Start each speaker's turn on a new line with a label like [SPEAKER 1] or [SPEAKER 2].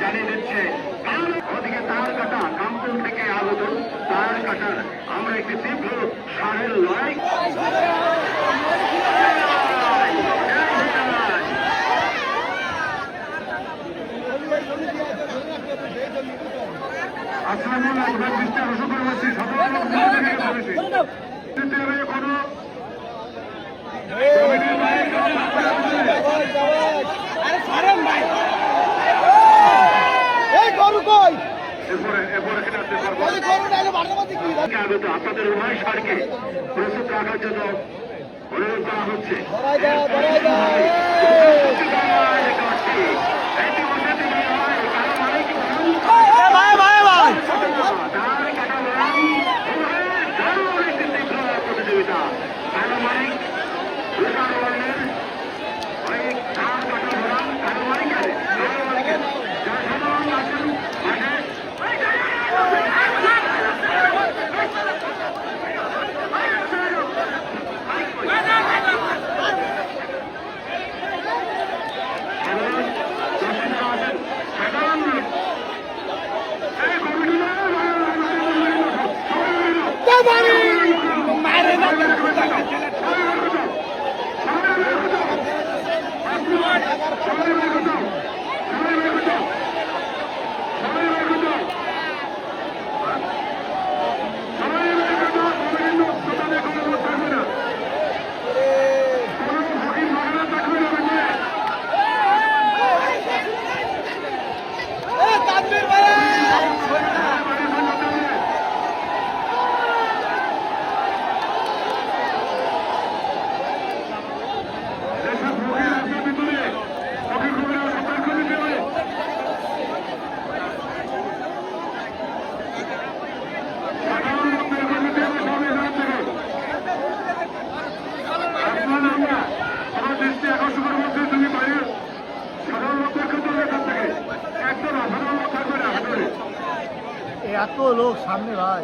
[SPEAKER 1] জানিয়ে দিচ্ছে ওদিকে তার কাটা কামপুর থেকে আগত তার কাটার আমরা একটি তীব্র সারের লড়াই আসসালামু আলাইকুম দৃষ্টি আকর্ষণ করে বলছি আপনাদের উভয় সারকে প্রস্তুত রাখার জন্য অনুরোধ করা হচ্ছে। প্রতিযোগিতা পারমাণিক
[SPEAKER 2] এত লোক সামনে ভাই।